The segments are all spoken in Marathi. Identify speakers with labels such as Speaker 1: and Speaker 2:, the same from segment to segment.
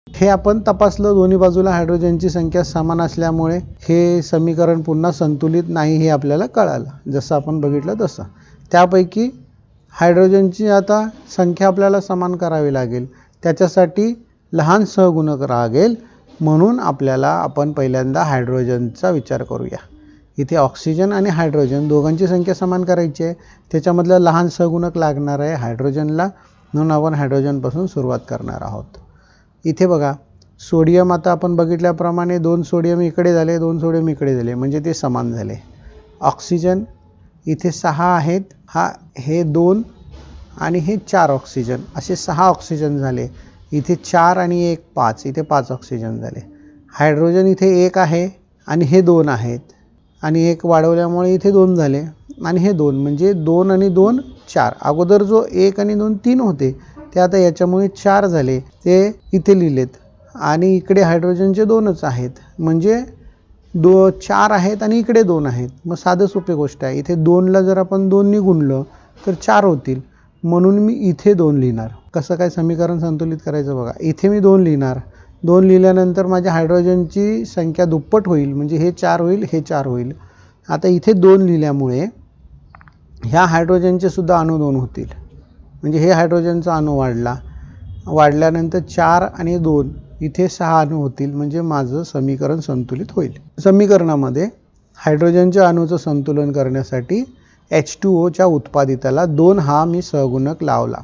Speaker 1: हे आपण तपासलं, दोन्ही बाजूला हायड्रोजनची संख्या समान असल्यामुळे हे समीकरण पुन्हा संतुलित नाही हे आपल्याला कळालं, जसं आपण बघितलं तसं. त्यापैकी हायड्रोजनची आता संख्या आपल्याला समान करावी लागेल, त्याच्यासाठी लहान सहगुणक लागेल. म्हणून आपण पहिल्यांदा हायड्रोजनचा विचार करूया. इथे ऑक्सिजन आणि हायड्रोजन दोघांची संख्या समान करायची आहे, त्याच्यामधलं लहान सहगुणक लागणार आहे हायड्रोजनला. म्हणून आपण हायड्रोजनपासून सुरुवात करणार आहोत. इथे बघा, सोडियम आता आपण बघितल्याप्रमाणे 2 सोडियम इकडे झाले, 2 सोडियम इकडे झाले, म्हणजे ते समान झाले. ऑक्सिजन इथे 6 आहेत, हे 2 आणि हे 4 ऑक्सिजन, असे 6 ऑक्सिजन झाले. इथे 4 आणि 1 5, इथे 5 ऑक्सिजन झाले. हायड्रोजन इथे 1 आहे आणि हे 2 आहेत, आणि 1 वाढवल्यामुळे इथे 2 झाले, आणि हे 2, म्हणजे 2 आणि 2 4. अगोदर जो 1 आणि 2 3 होते ते आता याच्यामुळे 4 झाले, ते इथे लिहिलेत. आणि इकडे हायड्रोजनचे 2च आहेत, म्हणजे 4 आहेत आणि इकडे 2 आहेत. मग साधं सोपी गोष्ट आहे, इथे 2ला जर आपण 2नी गुणलं तर 4 होतील, म्हणून मी इथे 2 लिहिणार. कसं काय समीकरण संतुलित करायचं बघा. इथे मी 2 लिहिणार, 2 लिहिल्यानंतर माझ्या हायड्रोजनची संख्या दुप्पट होईल, म्हणजे हे 4 होईल, हे 4 होईल. आता इथे 2 लिहिल्यामुळे ह्या हायड्रोजनचे सुद्धा अणू 2 होतील, म्हणजे हे हायड्रोजनचा अणू वाढल्यानंतर 4 आणि 2 इथे 6 अणू होतील, म्हणजे माझं समीकरण संतुलित होईल. समीकरणामध्ये हायड्रोजनच्या अणूचं संतुलन करण्यासाठी H2O उत्पादिताला 2 हा मी सहगुणक लावला,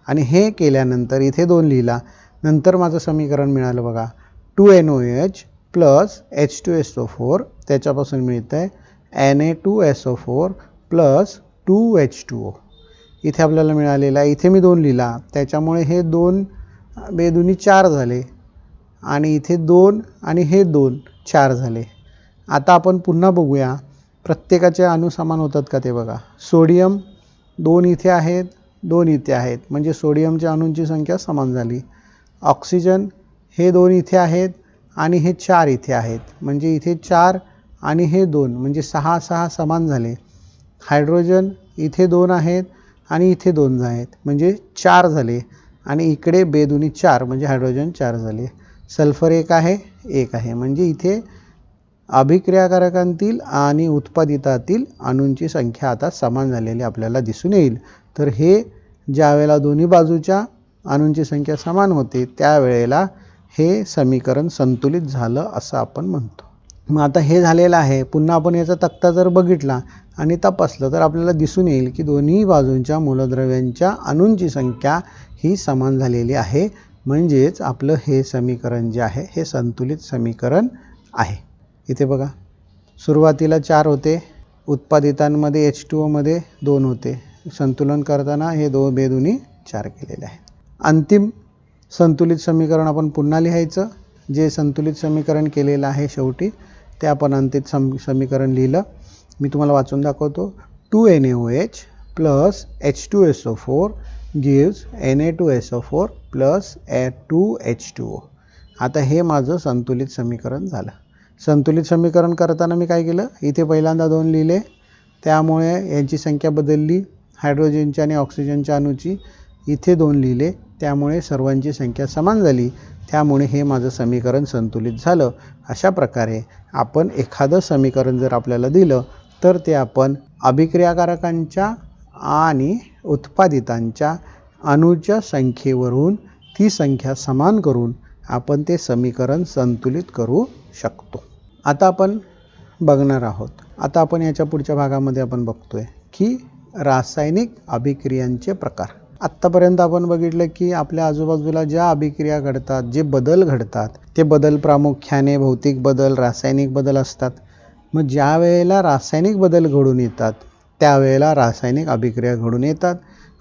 Speaker 1: आणि हे केल्यानंतर इथे 2 लिहिला. नंतर माझं समीकरण मिळालं बघा, 2NOH प्लस H2SO4, त्याच्यापासून मिळतं आहे Na2SO4 प्लस 2H2O. इथे आपल्याला मिळालेला आहे, इथे मी 2 लिहिला, त्याच्यामुळे हे 2 बेदुनी 4 झाले, आणि इथे 2 आणि हे 2 4 झाले. आता आपण पुन्हा बघूया प्रत्येकाचे अणू समान होतात का ते बघा. सोडियम 2 इथे आहेत, 2 इथे आहेत, म्हणजे सोडियमच्या अणूंची संख्या समान झाली. ऑक्सिजन हे 2 इथे आहेत आणि हे 4 इथे आहेत, म्हणजे इथे 4 आणि हे 2, म्हणजे 6 6 समान झाले. हायड्रोजन इथे 2 आहेत आणि इथे 2 आहेत, म्हणजे 4 झाले, आणि इकडे बेदुनी 4, म्हणजे हायड्रोजन 4 झाले. सल्फर 1 आहे, 1 आहे, म्हणजे इथे अभिक्रियाकारकांतील आणि उत्पादितातील अणूंची संख्या आता समान झालेली आपल्याला दिसून येईल. तर हे ज्या वेळेला दोन्ही बाजूच्या अणूंची संख्या समान होते त्यावेळेला हे समीकरण संतुलित झालं असं आपण म्हणतो. मग आता हे झालेलं आहे. पुन्हा आपण याचा तक्ता जर बघितला आणि तपासलं तर आपल्याला दिसून येईल की दोन्ही बाजूंच्या मूलद्रव्यांच्या अणूंची संख्या ही समान झालेली आहे, म्हणजेच आपलं हे समीकरण जे आहे हे संतुलित समीकरण आहे. इथे बघा, सुरुवातीला 4 होते, उत्पादितांमध्ये H2O मध्ये 2 होते, संतुलन करताना हे 2 बेदुनी 4 केलेले आहे. अंतिम संतुलित समीकरण आपण पुन्हा लिहायचं. जे संतुलित समीकरण केलेलं आहे शेवटी ते आपण अंतिम समीकरण लिहिलं. मी तुम्हाला वाचून दाखवतो. 2NaOH plus H2SO4 gives Na2SO4 plus 2H2O. आता हे माझं संतुलित समीकरण झालं. संतुलित समीकरण करताना मी काय केलं, इथे पहिल्यांदा 2 लिहिले, त्यामुळे यांची संख्या बदलली. हायड्रोजनच्या आणि ऑक्सिजनच्या अणूची इथे 2 लिहिले, त्यामुळे सर्वांची संख्या समान झाली, त्यामुळे हे माझं समीकरण संतुलित झालं. अशा प्रकारे आपण एखादं समीकरण जर आपल्याला दिलं तर ते आपण अभिक्रियाकारकांच्या आणि उत्पादितांच्या अणूच्या संख्येवरून ती संख्या समान करून आपण ते समीकरण संतुलित करू शकतो. आता आपण बघणार आहोत, आता आपण याच्या पुढच्या भागामध्ये आपण बघतोय की रासायनिक अभिक्रियांचे प्रकार. आत्तापर्यंत आपण बघितलं की आपल्या आजूबाजूला ज्या अभिक्रिया घडतात, जे बदल घडतात, ते बदल प्रामुख्याने भौतिक बदल, रासायनिक बदल असतात. मग ज्या वेळेला रासायनिक बदल घडून येतात त्यावेळेला रासायनिक अभिक्रिया घडून येतात.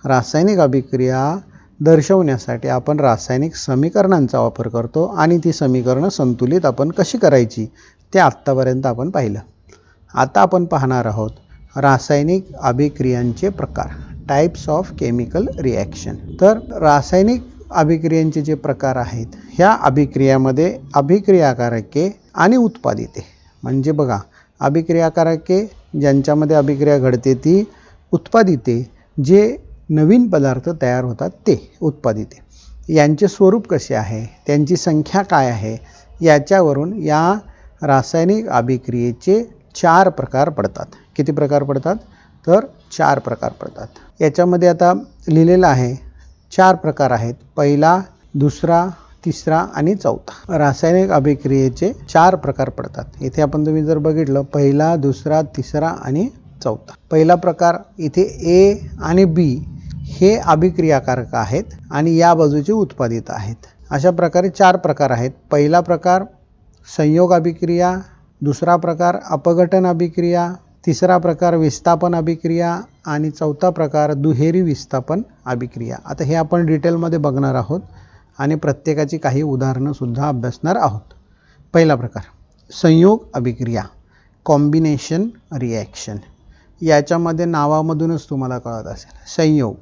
Speaker 1: रासायनिक अभिक्रिया दर्शवण्यासाठी आपण रासायनिक समीकरणांचा वापर करतो, आणि ती समीकरणं संतुलित आपण कशी करायची ते आत्तापर्यंत आपण पाहिलं. आता आपण पाहणार आहोत रासायनिक अभिक्रियांचे प्रकार, टाइप्स ऑफ केमिकल रिॲक्शन. तर रासायनिक अभिक्रियांचे जे प्रकार आहेत, ह्या अभिक्रियामध्ये अभिक्रियाकारके आणि उत्पादिते, म्हणजे बघा, अभिक्रियाकारके ज्यांच्यामध्ये अभिक्रिया घडते ती, उत्पादिते जे नवीन पदार्थ तयार होतात ते उत्पादिते. यांचे स्वरूप कसे आहे, त्यांची संख्या काय आहे, याच्यावरून या रासायनिक अभिक्रियेचे 4 प्रकार पडतात. किती प्रकार पडतात? तर 4 प्रकार पडतात. याच्यामध्ये आता लिहिलेलं आहे 4 प्रकार आहेत. पहिला, दुसरा, तिसरा आणि चौथा. रासायनिक अभिक्रियेचे 4 प्रकार पडतात. इथे आपण तुम्ही जर बघितलं, पहिला, दुसरा, तिसरा आणि चौथा. पहिला प्रकार इथे ए आणि बी हे अभिक्रियाकारक आहेत आणि या बाजूचे उत्पादित आहेत. अशा प्रकारे 4 प्रकार आहेत. पहिला प्रकार संयोग अभिक्रिया, दुसरा प्रकार अपघटन अभिक्रिया, तिसरा प्रकार विस्थापन अभिक्रिया आणि चौथा प्रकार दुहेरी विस्थापन अभिक्रिया. आता हे आपण डिटेलमध्ये बघणार आहोत आणि प्रत्येकाची काही उदाहरणं सुद्धा अभ्यासणार आहोत. पहिला प्रकार संयोग अभिक्रिया, कॉम्बिनेशन रिॲक्शन. याच्यामध्ये नावामधूनच तुम्हाला कळत असेल, संयोग,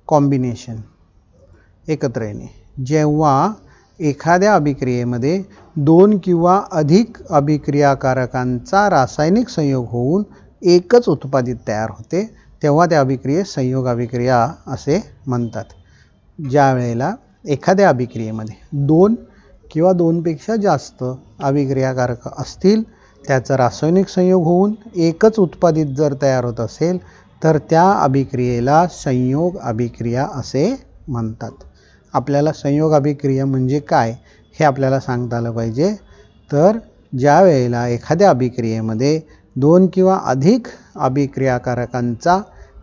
Speaker 1: कॉम्बिनेशन, एकत्र येणे. जेव्हा एखाद्या अभिक्रियेमध्ये 2 किंवा अधिक अभिक्रियाकारकांचा रासायनिक संयोग होऊन एकच उत्पादित तयार होते, तेव्हा त्या अभिक्रियेस संयोग अभिक्रिया असे म्हणतात. ज्या वेळेला एखाद्या अभिक्रियेमध्ये 2 किंवा 2पेक्षा जास्त अभिक्रियाकारक असतील, त्याचा रासायनिक संयोग होऊन एकच उत्पादित जर तयार होत असेल, तर त्या अभिक्रियेला संयोग अभिक्रिया असे म्हणतात. आपल्याला संयोग अभिक्रिया म्हणजे काय हे आपल्याला सांगता आलं पाहिजे. तर ज्या वेळेला एखाद्या अभिक्रियेमध्ये 2 किंवा अधिक अभिक्रियाकारकांचा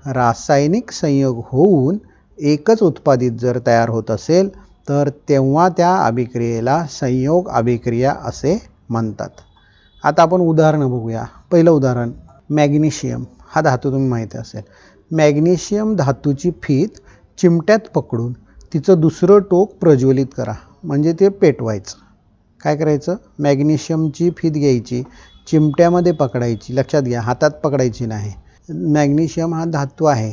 Speaker 1: रासायनिक संयोग होऊन एकच उत्पादित जर तयार होत असेल, तर तेव्हा त्या अभिक्रियेला संयोग अभिक्रिया असे म्हणतात. आता आपण उदाहरणं बघूया. पहिलं उदाहरण, मॅग्नेशियम हा धातू तुम्ही माहिती असेल. मॅग्नेशियम धातूची फीत चिमट्यात पकडून तिचं दुसरं टोक प्रज्वलित करा, म्हणजे ते पेटवायचं. काय करायचं? मॅग्नेशियमची फीत घ्यायची, चिमट्यामध्ये पकडायची. लक्षात घ्या, हातात पकडायची नाही. मॅग्नेशियम हा धातू आहे,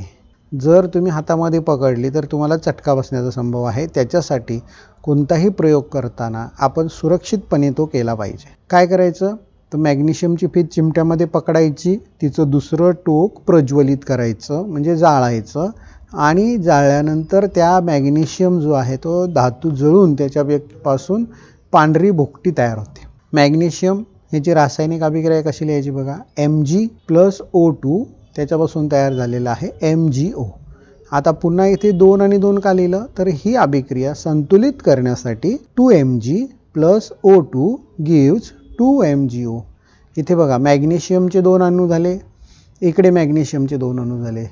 Speaker 1: जर तुम्ही हातामध्ये पकडली तर तुम्हाला चटका बसण्याचा संभव आहे. त्याच्यासाठी कोणताही प्रयोग करताना आपण सुरक्षितपणे तो केला पाहिजे. काय करायचं? तर मॅग्नेशियमची फीत चिमट्यामध्ये पकडायची, तिचं दुसरं टोक प्रज्वलित करायचं, म्हणजे जाळायचं. आणि जाळल्यानंतर त्या मॅग्नेशियम जो आहे तो धातू जळून त्याच्यापासून पांढरी भुकटी तयार होते. मॅग्नेशियम ह्याची रासायनिक अभिक्रिया कशी लिहायची बघा, Mg+O2 त्याच्यापासून तयार झालेला आहे MgO. आता पुन्हा इथे 2 आणि 2 का लिहिलं? तर ही अभिक्रिया संतुलित करण्यासाठी 2Mg+O2 gives 2MgO. इथे बघा, मॅग्नेशियमचे 2 अणू झाले, इकडे मॅग्नेशियमचे 2 अणू झाले,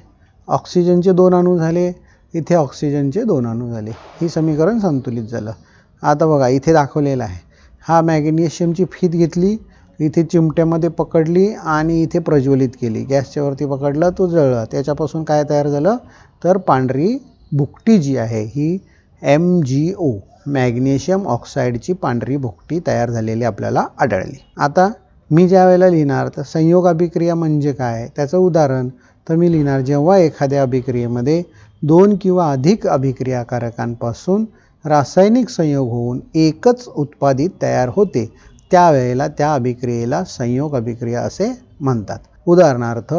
Speaker 1: ऑक्सिजनचे 2 अणू झाले, इथे ऑक्सिजनचे 2 अणू झाले. ही समीकरण संतुलित झालं. आता बघा, इथे दाखवलेलं आहे, हा मॅग्नेशियमची फीत घेतली, इथे चिमट्यामध्ये पकडली आणि इथे प्रज्वलित केली. गॅसच्या वरती पकडलं, तो जळला. त्याच्यापासून काय तयार झालं? तर पांढरी भुकटी जी आहे ही MgO, मॅग्नेशियम ऑक्साईडची पांढरी भुकटी तयार झालेली आपल्याला आढळली. आता मी ज्या वेळेला लिहिणार तर संयोग अभिक्रिया म्हणजे काय त्याचं उदाहरण, तर मी लिहिणार, जेव्हा एखाद्या अभिक्रियेमध्ये 2 किंवा अधिक अभिक्रियाकारकांपासून रासायनिक संयोग होऊन एकच उत्पादित तयार होते, त्यावेळेला त्या अभिक्रियेला संयोग अभिक्रिया असे म्हणतात. उदाहरणार्थ,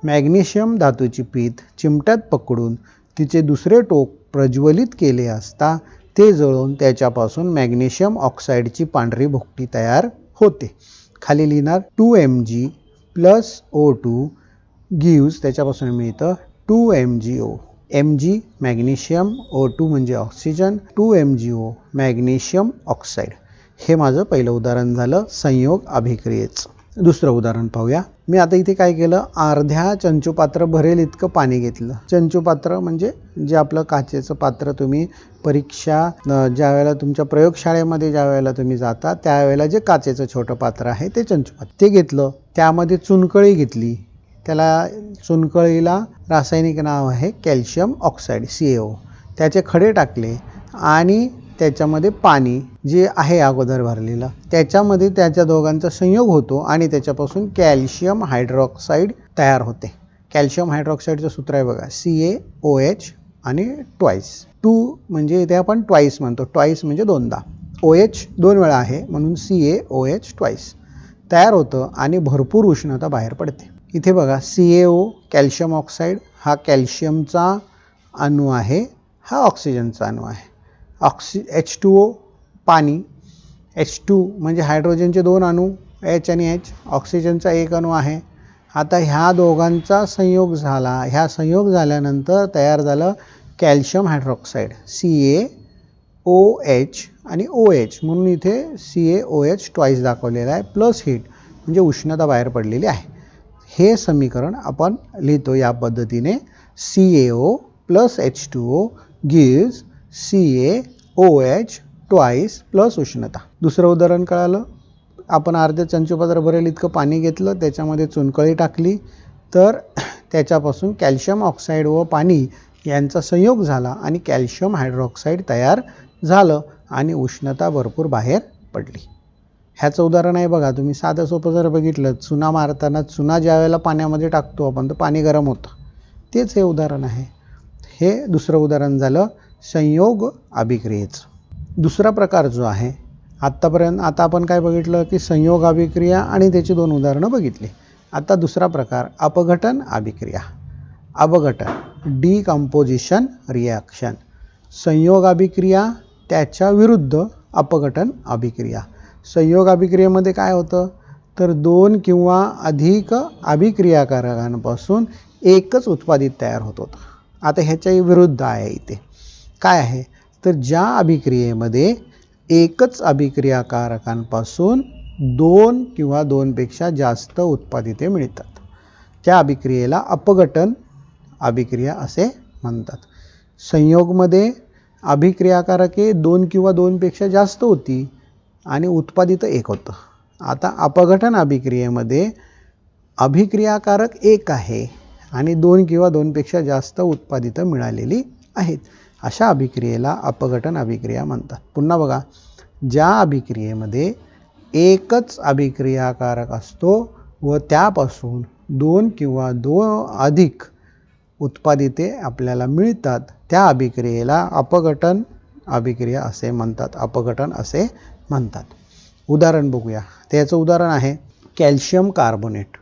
Speaker 1: मॅग्नेशियम धातूची पीत चिमट्यात पकडून तिचे दुसरे टोक प्रज्वलित केले असता ते जळून त्याच्यापासून मॅग्नेशियम ऑक्साईडची पांढरी भुकटी तयार होते. खाली लिहिणार 2Mg+O2 gives, त्याच्यापासून मिळतं 2MgO. Mg मॅग्नेशियम, O2 म्हणजे ऑक्सिजन, 2MgO मॅग्नेशियम ऑक्साईड. हे माझं पहिलं उदाहरण झालं संयोग अभिक्रियेचं. दुसरं उदाहरण पाहूया. मी आता इथे काय केलं, अर्ध्या चंचूपात्र भरेल इतकं पाणी घेतलं. चंचूपात्र म्हणजे जे आपलं काचेचं पात्र, तुम्ही परीक्षा ज्या वेळेला तुमच्या प्रयोगशाळेमध्ये ज्या वेळेला तुम्ही जाता त्यावेळेला जे काचेचं छोटं पात्र आहे ते चंचूपात्र, ते घेतलं. त्यामध्ये चुनकळी घेतली, त्याला चुनकळीला रासायनिक नाव आहे कॅल्शियम ऑक्साईड CaO. त्याचे खडे टाकले आणि त्याच्यामध्ये पाणी जे आहे अगोदर भरलेलं, त्याच्यामध्ये त्याच्या दोघांचा संयोग होतो आणि त्याच्यापासून कॅल्शियम हायड्रॉक्साईड तयार होते. कॅल्शियम हायड्रॉक्साईडचं सूत्र आहे बघा, CaOH आणि ट्वाईस. 2 म्हणजे इथे आपण ट्वाईस म्हणतो, ट्वाईस म्हणजे दोनदा, OH 2 वेळा आहे म्हणून CaOH ट्वाईस तयार होतं आणि भरपूर उष्णता बाहेर पडते. इथे बघा, CaO कॅल्शियम ऑक्साईड हा कॅल्शियमचा अणू आहे, हा ऑक्सिजनचा अणू आहे. H2O पाणी, H2 म्हणजे हायड्रोजनचे 2 अणू H आणि H, ऑक्सिजनचा 1 अणू आहे. आता ह्या दोघांचा संयोग झाला, ह्या संयोग झाल्यानंतर तयार झालं कॅल्शियम हायड्रॉक्साईड CaOH आणि OH म्हणून इथे CaOH ट्वाईस दाखवलेला आहे, प्लस हीट म्हणजे उष्णता बाहेर पडलेली आहे. हे समीकरण आपण लिहितो या पद्धतीने CaO plus H2O gives CaOH twice plus उष्णता. दुसरं उदाहरण कळालं. आपण अर्धे चंचुपात्र भरेल इतकं पाणी घेतलं, त्याच्यामध्ये चुनखडी टाकली, तर त्याच्यापासून कॅल्शियम ऑक्साईड व पाणी यांचा संयोग झाला आणि कॅल्शियम हायड्रॉक्साईड तयार झालं आणि उष्णता भरपूर बाहेर पडली. ह्याचं उदाहरण आहे बघा, तुम्ही साधं सोपं जर बघितलं, चुना मारताना चुना ज्या वेळेला पाण्यामध्ये टाकतो आपण तर पाणी गरम होतं, तेच हे उदाहरण आहे. हे दुसरं उदाहरण झालं संयोग अभिक्रियेचं. दुसरा प्रकार जो आहे आता आपण काय बघितलं की संयोग अभिक्रिया आणि त्याची 2 उदाहरणं बघितली. आता दुसरा प्रकार अपघटन अभिक्रिया. अपघटन डिकम्पोजिशन रिॲक्शन. संयोग अभिक्रिया त्याच्या विरुद्ध अपघटन अभिक्रिया. संयोग अभिक्रियेमध्ये काय होतं तर 2 किंवा अधिक अभिक्रियाकारकांपासून एकच उत्पादित तयार होत होतं. आता ह्याच्या विरुद्ध आहे इथे काय आहे तर ज्या अभिक्रियेमध्ये एकच अभिक्रियाकारकांपासून 2 किंवा 2 पेक्षा जास्त उत्पादिते मिळतात, त्या अभिक्रियेला अपघटन अभिक्रिया असे म्हणतात. संयोगमध्ये अभिक्रियाकारके 2 किंवा 2 पेक्षा जास्त होती आणि उत्पादित 1 होतं. आता अपघटन अभिक्रियेमध्ये अभिक्रियाकारक 1 आहे आणि 2 किंवा 2 पेक्षा जास्त उत्पादितं मिळालेली आहेत. अशा अभिक्रियेला अपघटन अभिक्रिया म्हणतात. पुन्हा बघा, ज्या अभिक्रियेमध्ये एकच अभिक्रियाकारक असतो व त्यापासून 2 किंवा 2 अधिक उत्पादिते आपल्याला मिळतात, त्या अभिक्रियेला अपघटन अभिक्रिया असे म्हणतात, अपघटन असे म्हणतात. उदाहरण बघूया. त्याचं उदाहरण आहे कॅल्शियम कार्बोनेट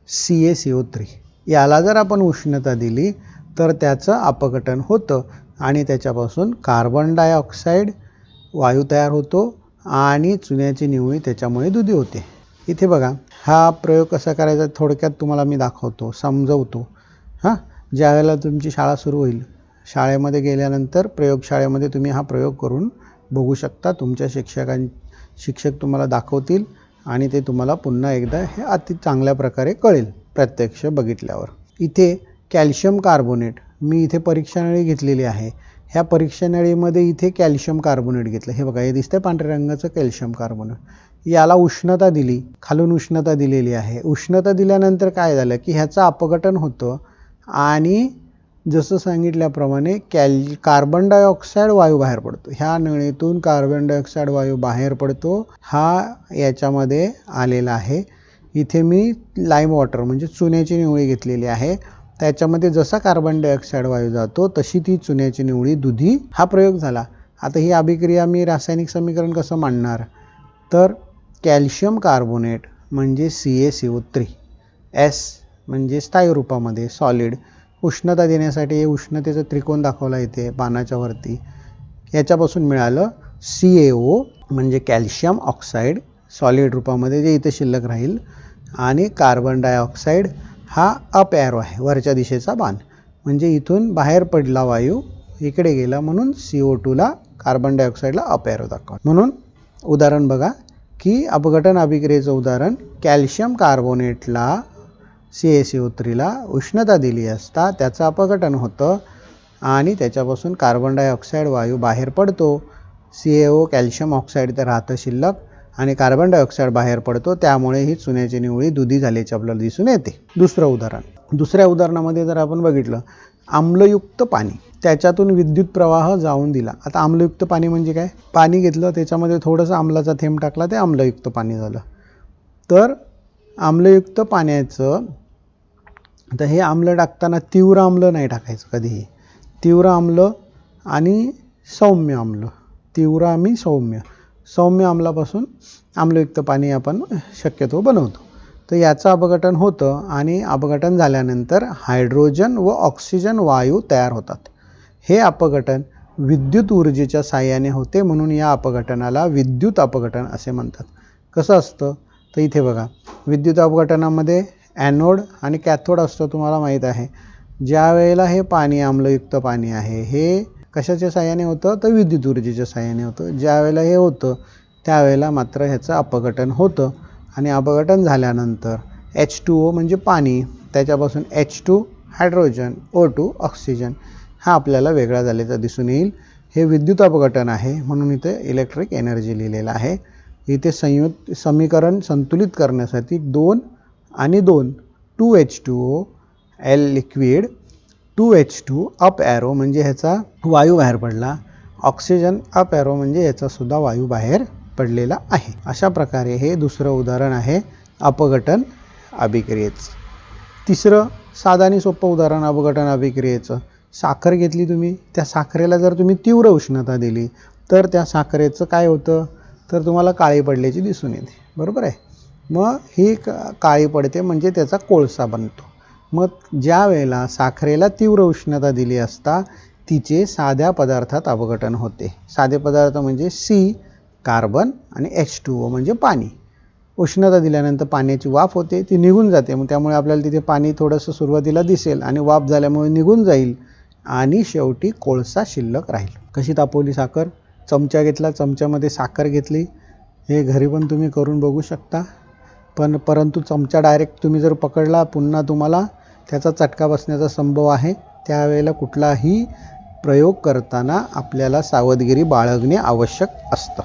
Speaker 1: CaCO3. याला जर आपण उष्णता दिली तर त्याचं अपघटन होतं आणि त्याच्यापासून कार्बन डायऑक्साईड वायू तयार होतो आणि चुन्याची निवळी त्याच्यामुळे दुधी होते. इथे बघा, हा प्रयोग कसा करायचा थोडक्यात तुम्हाला मी दाखवतो, समजवतो. ज्या वेळेला तुमची शाळा सुरू होईल, शाळेमध्ये गेल्यानंतर प्रयोगशाळेमध्ये तुम्ही हा प्रयोग करून बघू शकता. तुमच्या शिक्षक तुम्हाला दाखवतील आणि ते तुम्हाला पुन्हा एकदा हे अति चांगल्या प्रकारे कळेल प्रत्यक्ष बघितल्यावर. इथे कॅल्शियम कार्बोनेट मी इथे परीक्षा नळी घेतलेली आहे. ह्या परीक्षा नळीमध्ये इथे कॅल्शियम कार्बोनेट घेतलं. हे बघा, हे दिसतंय पांढऱ्या रंगाचं कॅल्शियम कार्बोनेट. याला उष्णता दिली, खालून उष्णता दिलेली आहे. उष्णता दिल्यानंतर काय झालं की ह्याचं अपघटन होतं आणि जसं सांगितल्याप्रमाणे कार्बन डायऑक्साईड वायू बाहेर पडतो. ह्या नळीतून कार्बन डायऑक्साईड वायू बाहेर पडतो. हा याच्यामध्ये आलेला आहे. इथे मी लाईम वॉटर म्हणजे चुन्याची निवळी घेतलेली आहे. त्याच्यामध्ये जसा कार्बन डायऑक्साईड वायू जातो तशी ती चुन्याची निवळी दुधी. हा प्रयोग झाला. आता ही अभिक्रिया मी रासायनिक समीकरण कसं मांडणार तर कॅल्शियम कार्बोनेट म्हणजे CaCO3, S म्हणजे स्थायू रूपामध्ये सॉलिड. उष्णता देण्यासाठी हे उष्णतेचं त्रिकोण दाखवला इथे पानाच्या वरती. याच्यापासून मिळालं CaO म्हणजे कॅल्शियम ऑक्साईड सॉलिड रूपामध्ये जे इथे शिल्लक राहील आणि कार्बन डायऑक्साईड हा अप एरो आहे, वरच्या दिशेचा बाण. म्हणजे इथून बाहेर पडला वायू इकडे गेला म्हणून CO2ला कार्बन डायऑक्साईडला अप एरो दाखवा. म्हणून उदाहरण बघा की अपघटन अभिक्रियेचं उदाहरण कॅल्शियम कार्बोनेटला CaCO3ला उष्णता दिली असता त्याचं अपघटन होतं आणि त्याच्यापासून कार्बन डायऑक्साईड वायू बाहेर पडतो. CaO कॅल्शियम ऑक्साईड तर राहतं शिल्लक आणि कार्बन डायऑक्साईड बाहेर पडतो. त्यामुळे ही चुन्याची निवळी दुधी झाल्याचे आपल्याला दिसून येते. दुसरं उदाहरण. दुसऱ्या उदाहरणामध्ये जर आपण बघितलं आम्लयुक्त पाणी, त्याच्यातून विद्युत प्रवाह जाऊन दिला. आता आम्लयुक्त पाणी म्हणजे काय, पाणी घेतलं त्याच्यामध्ये थोडंसं आम्लाचा थेंब टाकला ते आम्लयुक्त पाणी झालं. तर आम्लयुक्त पाण्याचं आता हे आम्ल टाकताना तीव्र आम्ल नाही टाकायचं कधीही. तीव्र आम्ल आणि सौम्य आम्ल, तीव्र आणि सौम्य आम्लापासून आम्लयुक्त पाणी आपण शक्यतो बनवतो. तर याचं अपघटन होतं आणि अपघटन झाल्यानंतर हायड्रोजन व ऑक्सिजन वायू तयार होतात. हे अपघटन विद्युत ऊर्जेच्या साहाय्याने होते, म्हणून या अपघटनाला विद्युत अपघटन असे म्हणतात. कसं असतं तर इथे बघा, विद्युत अपघटनामध्ये ॲनोड आणि कॅथोड असतं, तुम्हाला माहीत आहे. ज्या वेळेला हे पाणी आम्लयुक्त पाणी आहे हे कशाच्या साहाय्याने होतं तर विद्युत ऊर्जेच्या साहाय्याने होतं. ज्या वेळेला हे होतं त्यावेळेला मात्र ह्याचं अपघटन होतं आणि अपघटन झाल्यानंतर H2O म्हणजे पाणी, त्याच्यापासून H2 हायड्रोजन, O2 ऑक्सिजन हा आपल्याला वेगळा झालेला दिसून येईल. हे विद्युत अपघटन आहे, म्हणून इथे इलेक्ट्रिक एनर्जी लिहिलेलं आहे. इथे समीकरण संतुलित करण्यासाठी 2 आणि 2 2H2O L liquid, 2H2 up arrow म्हणजे ह्याचा वायू बाहेर पडला, ऑक्सिजन अप ॲरो म्हणजे ह्याचा सुद्धा वायू बाहेर पडलेला आहे. अशा प्रकारे हे दुसरं उदाहरण आहे अपघटन अभिक्रियेचं. तिसरं साधं आणि सोपं उदाहरण अपघटन अभिक्रियेचं. साखर घेतली तुम्ही, त्या साखरेला जर तुम्ही तीव्र उष्णता दिली तर त्या साखरेचं काय होतं तर तुम्हाला काळी पडल्याची दिसून येते, बरोबर आहे. मग ही काळी पडते म्हणजे त्याचा कोळसा बनतो. मग ज्या वेळेला साखरेला तीव्र उष्णता दिली असता तिचे साध्या पदार्थात अपघटन होते. साधे पदार्थ म्हणजे C कार्बन आणि H2O म्हणजे पाणी. उष्णता दिल्यानंतर पाण्याची वाफ होते, ती निघून जाते, मग त्यामुळे आपल्याला तिथे पाणी थोडंसं सुरुवातीला दिसेल आणि वाफ झाल्यामुळे निघून जाईल आणि शेवटी कोळसा शिल्लक राहील. कशी तापवली साखर, चमचा घेतला, चमच्यामध्ये साखर घेतली. हे घरी पण तुम्ही करून बघू शकता. परंतु चमचा डायरेक्ट तुम्ही जर पकडला पुन्हा तुम्हाला त्याचा चटका बसण्याचा संभव आहे. त्यावेळेला कुठलाही प्रयोग करताना आपल्याला सावधगिरी बाळगणे आवश्यक असतं.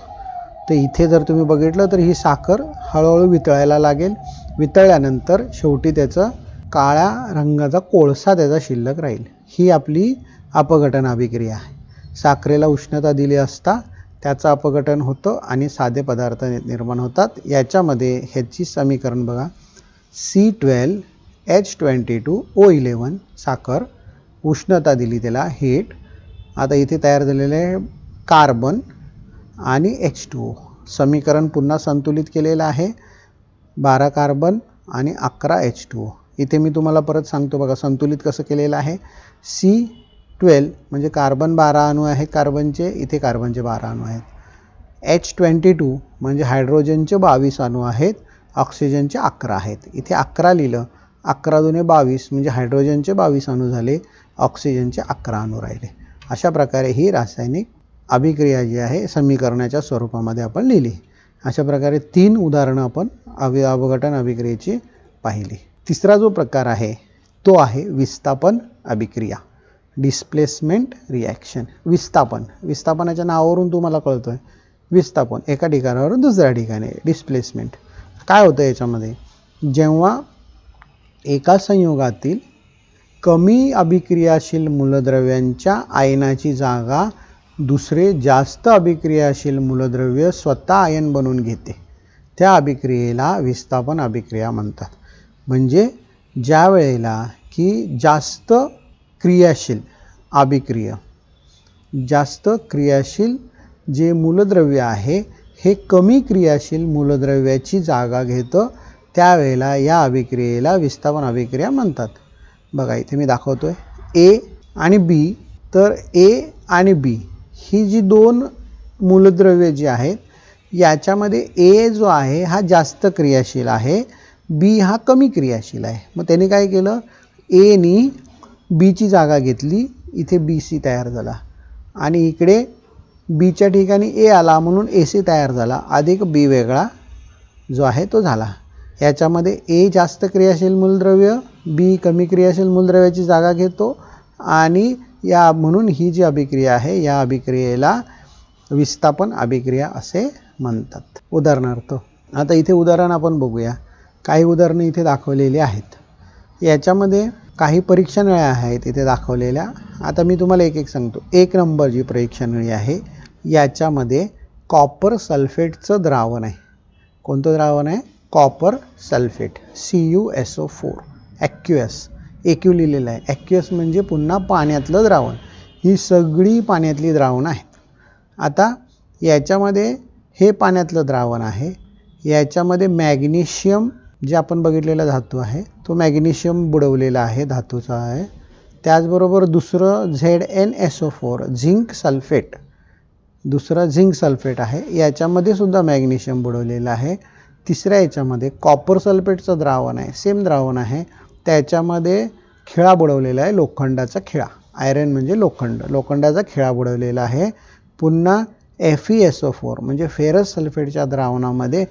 Speaker 1: तर इथे जर तुम्ही बघितलं तर ही साखर हळूहळू वितळायला लागेल. वितळल्यानंतर शेवटी त्याचं काळ्या रंगाचा कोळसा त्याचा शिल्लक राहील. ही आपली अपघटन अभिक्रिया आहे. साखरेला उष्णता दिली असता त्याचं अपघटन होतं आणि साधे पदार्थ निर्माण होतात. याच्यामध्ये ह्याची समीकरण बघा, C12H22O11 साखर, उष्णता दिली त्याला हीट. आता इथे तयार झालेले आहे कार्बन आणि H2O. समीकरण पुन्हा संतुलित केलेलं आहे, 12 कार्बन आणि 11 H2O. इथे मी तुम्हाला परत सांगतो बघा संतुलित कसं केलेलं आहे. C12 म्हणजे कार्बन 12 अणू आहेत कार्बनचे, इथे कार्बनचे 12 अणू आहेत. H22 म्हणजे हायड्रोजनचे 22 अणू आहेत, ऑक्सिजनचे 11 आहेत. इथे 11 लिहिलं, 11 दुने 22 म्हणजे हायड्रोजनचे 22 अणू झाले, ऑक्सिजनचे 11 अणू राहिले. अशा प्रकारे ही रासायनिक अभिक्रिया जी आहे समीकरणाच्या स्वरूपामध्ये आपण लिहिली. अशा प्रकारे 3 उदाहरणं आपण अपघटन अभिक्रियेची पाहिली. तिसरा जो प्रकार आहे तो आहे विस्थापन अभिक्रिया, डिस्प्लेसमेंट रिॲक्शन. विस्थापनाच्या नावावरून तुम्हाला कळतोय विस्थापन, एका ठिकाणावरून दुसऱ्या ठिकाणी. डिस्प्लेसमेंट काय होतं याच्यामध्ये, जेव्हा एका संयोगातील कमी अभिक्रियाशील मूलद्रव्यांच्या आयनाची जागा दुसरे जास्त अभिक्रियाशील मूलद्रव्य स्वतः आयन बनवून घेते, त्या अभिक्रियेला विस्थापन अभिक्रिया म्हणतात. म्हणजे ज्या वेळेला की जास्त क्रियाशील जे मूलद्रव्य आहे हे कमी क्रियाशील मूलद्रव्याची जागा घेतं, त्यावेळेला या अभिक्रियेला विस्थापन अभिक्रिया म्हणतात. बघा इथे मी दाखवतोय A आणि B. तर A आणि B ही जी दोन मूलद्रव्ये जी आहेत याच्यामध्ये A जो आहे हा जास्त क्रियाशील आहे, B हा कमी क्रियाशील आहे. मग त्याने काय केलं, A नी B ची जागा घेतली, इथे BC तयार झाला आणि इकडे Bच्या ठिकाणी A आला म्हणून AC तयार झाला, अधिक B वेगळा जो आहे तो झाला. याच्यामध्ये A जास्त क्रियाशील मूलद्रव्य, B कमी क्रियाशील मूलद्रव्याची जागा घेतो आणि म्हणून ही जी अभिक्रिया आहे या अभिक्रियेला विस्थापन अभिक्रिया असे म्हणतात. उदाहरणार्थ आता इथे उदाहरण आपण बघूया. काही उदाहरणं इथे दाखवलेली आहेत. याच्यामध्ये काही परीक्षा नळ्या आहेत इथे दाखवलेल्या. आता मी तुम्हाला एक सांगतो. 1 नंबर जी परीक्षा नळी आहे याच्यामध्ये कॉपर सल्फेटचं द्रावण आहे. कोणतं द्रावण आहे, कॉपर सल्फेट, CuSO4 ॲक्युएस, AQ लिहिलेलं आहे. ॲक्युएस म्हणजे पुन्हा पाण्यातलं द्रावण. ही सगळी पाण्यातली द्रावणं आहेत. आता याच्यामध्ये हे पाण्यातलं द्रावण आहे, याच्यामध्ये मॅग्नेशियम जे आपण बघितलेला धातू आहे तो मॅग्नेशियम बुडवलेला आहे, धातूचा आहे. त्याचबरोबर दुसरं ZnSO4 झिंक सल्फेट, दुसरं झिंक सल्फेट आहे, याच्यामध्ये सुद्धा मॅग्नेशियम बुडवलेलं आहे. तिसऱ्या याच्यामध्ये कॉपर सल्फेटचं द्रावण आहे, सेम द्रावण आहे, त्याच्यामध्ये खिळा बुडवलेला आहे, लोखंडाचा खिळा. आयरन म्हणजे लोखंड, लोखंडाचा खिळा बुडवलेला आहे. पुन्हा FeSO4 म्हणजे फेरस सल्फेटच्या द्रावणामध्ये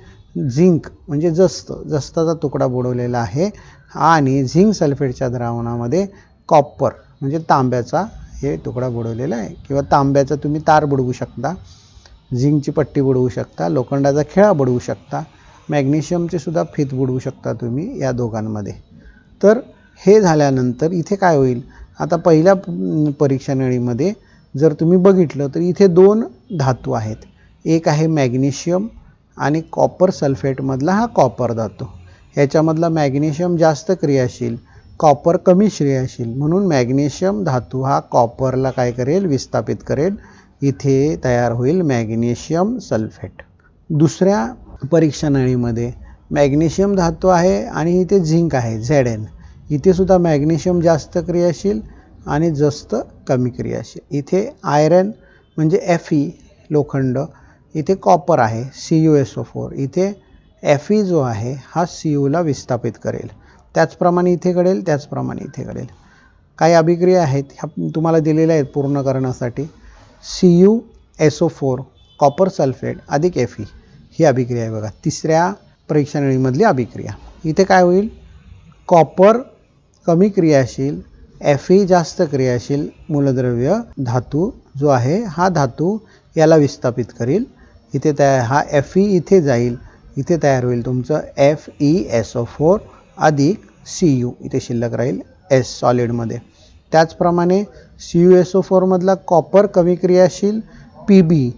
Speaker 1: झिंक म्हणजे जस्ताचा तुकडा बुडवलेला आहे. आणि झिंक सल्फेटच्या द्रावणामध्ये कॉपर म्हणजे तांब्याचा हे तुकडा बुडवलेला आहे, किंवा तांब्याचा तुम्ही तार बुडवू शकता, झिंकची पट्टी बुडवू शकता, लोखंडाचा खिळा बुडवू शकता, मॅग्नेशियमचे सुद्धा फित बुडवू शकता तुम्ही या दोघांमध्ये. तर हे झाल्यानंतर इथे काय होईल, आता पहिल्या परीक्षा नळीमध्ये जर तुम्ही बघितलं तर इथे 2 धातू आहेत. एक आहे मॅग्नेशियम आणि कॉपर सल्फेटमधला हा कॉपर धातू. ह्याच्यामधला मॅग्नेशियम जास्त क्रियाशील, कॉपर कमी क्रियाशील, म्हणून मॅग्नेशियम धातू हा कॉपरला काय करेल, विस्थापित करेल. इथे तयार होईल मॅग्नेशियम सल्फेट. दुसऱ्या परीक्षा नळीमध्ये मॅग्नेशियम धातू आहे आणि इथे झिंक आहे Zn. इथे सुद्धा मॅग्नेशियम जास्त क्रियाशील आणि जस्त कमी क्रियाशील. इथे आयरन म्हणजे Fe लोखंड, इथे कॉपर आहे CuSO4, इथे Fe जो आहे हा Cuला विस्थापित करेल. त्याचप्रमाणे इथे घडेल, त्याचप्रमाणे इथे घडेल. काही अभिक्रिया आहेत ह्या तुम्हाला दिलेल्या आहेत पूर्ण करण्यासाठी. CuSO4 कॉपर सल्फेट अधिक Fe ही अभिक्रिया आहे बघा, तिसऱ्या परीक्षा नळीमधली अभिक्रिया. इथे काय होईल, कॉपर कमी क्रियाशील, Fe जास्त क्रियाशील मूलद्रव्य धातू जो आहे हा धातू याला विस्थापित करेल. इथे तयार हा Fe इथे जाईल, इथे तयार होईल तुमचं FeSO4 अधिक Cu, इथे शिल्लक राहील S सॉलिडमध्ये. त्याचप्रमाणे CuSO4 मधला कॉपर कमी क्रियाशील, Pb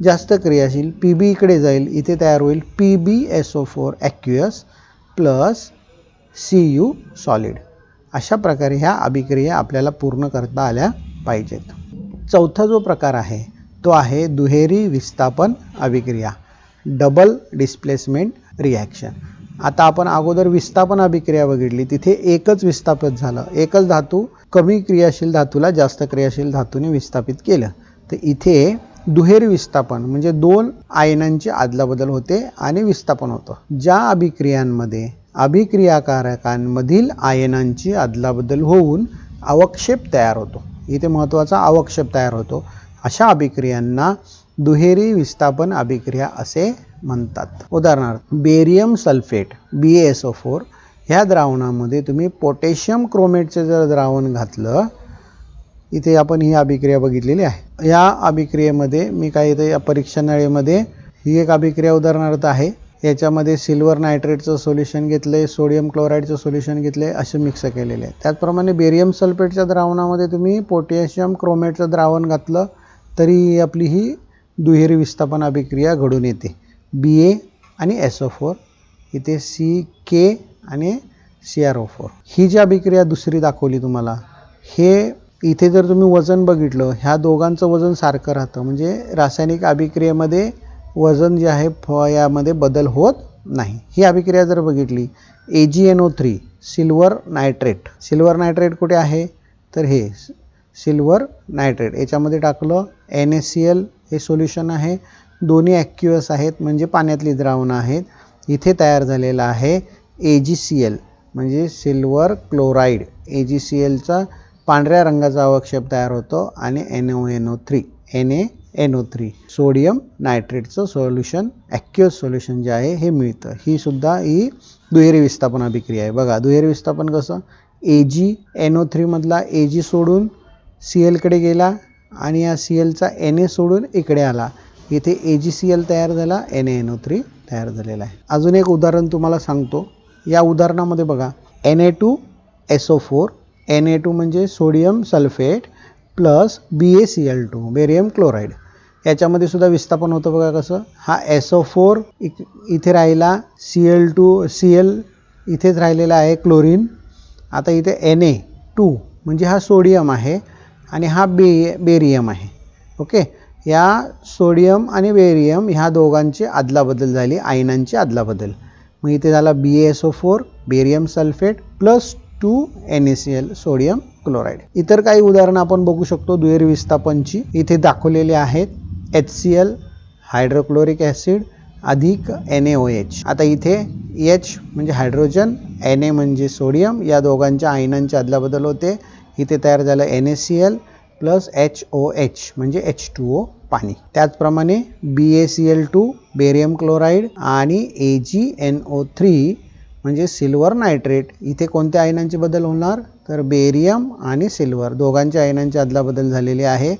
Speaker 1: जास्त क्रियाशील, Pb इकडे जाईल, इथे तयार होईल PbSO4 ॲक्युअस प्लस Cu सॉलिड. अशा प्रकारे ह्या अभिक्रिया आपल्याला पूर्ण करता आल्या पाहिजेत. चौथा जो प्रकार आहे तो आहे दुहेरी विस्थापन अभिक्रिया, डबल डिस्प्लेसमेंट रिॲक्शन. आता आपण अगोदर विस्थापन अभिक्रिया बघितली, तिथे एकच विस्थापित झालं, एकच धातू कमी क्रियाशील धातूला जास्त क्रियाशील धातूने विस्थापित केलं. तर इथे दुहेरी विस्थापन म्हणजे 2 आयनांची अदलाबदल होते आणि विस्थापन होतं. ज्या अभिक्रियांमध्ये अभिक्रियाकारकांमधील आयनांची अदलाबदल होऊन अवक्षेप तयार होतो, इथे महत्त्वाचा अवक्षेप तयार होतो, अशा अभिक्रियांना दुहेरी विस्थापन अभिक्रिया असे म्हणतात. उदाहरणार्थ बेरियम सल्फेट BaSO4 ह्या द्रावणामध्ये तुम्ही पोटॅशियम क्रोमेटचे जर द्रावण घातलं, इथे आपण ही अभिक्रिया बघितलेली आहे. या अभिक्रियेमध्ये मी काय इथे या परीक्षा नळीमध्ये ही एक अभिक्रिया उदाहरणार्थ आहे, याच्यामध्ये सिल्वर नायट्रेटचं सोल्युशन घेतले, सोडियम क्लोराईडचं सोल्युशन घेतले, असे मिक्स केलेले आहे. त्याचप्रमाणे बेरियम सल्फेटच्या द्रावणामध्ये तुम्ही पोटॅशियम क्रोमेटचं द्रावण घातलं तरी आपली ही दुहेरी विस्थापन अभिक्रिया घडून येते. Ba आणि SO4, इथे CK आणि CrO4. ही जी अभिक्रिया दुसरी दाखवली तुम्हाला, हे इथे जर तुम्ही वजन बघितलं, ह्या दोघांचं वजन सारखं राहतं, म्हणजे रासायनिक अभिक्रियेमध्ये वजन जे आहे यामध्ये बदल होत नाही. ही अभिक्रिया जर बघितली AgNO3 सिल्वर नायट्रेट कुठे आहे, तर हे सिल्वर नायट्रेट याच्यामध्ये टाकलं, NaCl हे सोल्युशन आहे, दोन्ही ॲक्युअस आहेत म्हणजे पाण्यातली द्रावणं आहेत. इथे तयार झालेला आहे AgCl म्हणजे सिल्वर क्लोराईड, AgClचा पांढऱ्या रंगाचा अवक्षेप तयार होतो आणि NaNO3 सोडियम नायट्रेटचं सोल्युशन ॲक्युअस सोल्युशन जे आहे हे मिळतं. ही सुद्धा ही दुहेरी विस्थापन अभिक्रिया आहे. बघा दुहेरी विस्थापन कसं, AgNO3 मधला Ag सोडून Clकडे गेला आणि या Clचा Na सोडून इकडे आला, इथे AgCl तयार झाला, NaNO3 तयार झालेला आहे. अजून एक उदाहरण तुम्हाला सांगतो. या उदाहरणामध्ये बघा Na2SO4, Na2 म्हणजे sodium sulphate plus BaCl2 barium chloride, याच्यामध्ये सुद्धा विस्थापन होतं बघा कसं. हा SO4 इथे राहिला, Cl इथेच राहिलेला आहे क्लोरीन. आता इथे Na2 म्हणजे हा सोडियम आहे आणि हा बेरियम आहे. ओके, या सोडियम आणि बेरियम ह्या दोघांची अदलाबदल झाली, आयनांची अदलाबदल. मग इथे झाला BaSO4 barium sulphate plus 2 NaCl sodium chloride. इतर काही उदाहरणं आपण बघू शकतो दुहेरी विस्थापनची. इथे दाखवलेले आहेत HCl हायड्रोक्लोरिक ॲसिड अधिक NaOH. आता इथे H म्हणजे हायड्रोजन, Na म्हणजे सोडियम, या दोघांच्या आयनांची अदलाबदल होते. इथे तयार झालं NaCl प्लस HOH म्हणजे H2O पाणी. त्याचप्रमाणे BaCl2 बेरियम क्लोराईड आणि AgNO3 म्हणजे सिल्वर नायट्रेट. इथे कोणत्या आयनांचे बदल होणार तर बेरियम आणि सिल्वर दोघांच्या आयनांची अदलाबदल झालेली आहे.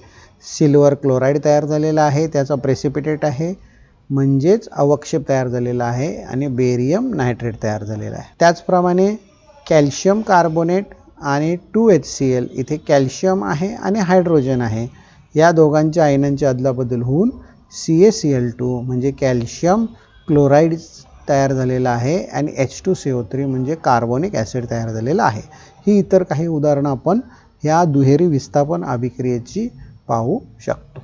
Speaker 1: सिल्वर क्लोराईड तयार झालेला आहे, त्याचा प्रेसिपिटेट आहे म्हणजेच अवक्षेप तयार झालेला आहे आणि बेरियम नायट्रेट तयार झालेला आहे. त्याचप्रमाणे कॅल्शियम कार्बोनेट आणि 2HCl इथे कॅल्शियम आहे आणि हायड्रोजन आहे, या दोघांच्या आयनांची अदलाबदल होऊन CaCl2 म्हणजे कॅल्शियम क्लोराईड तयार झालेला आहे आणि H2CO3 म्हणजे कार्बोनिक ॲसिड तयार झालेला आहे. ही इतर काही उदाहरणं आपण ह्या दुहेरी विस्थापन अभिक्रियेची पाहू शकतो.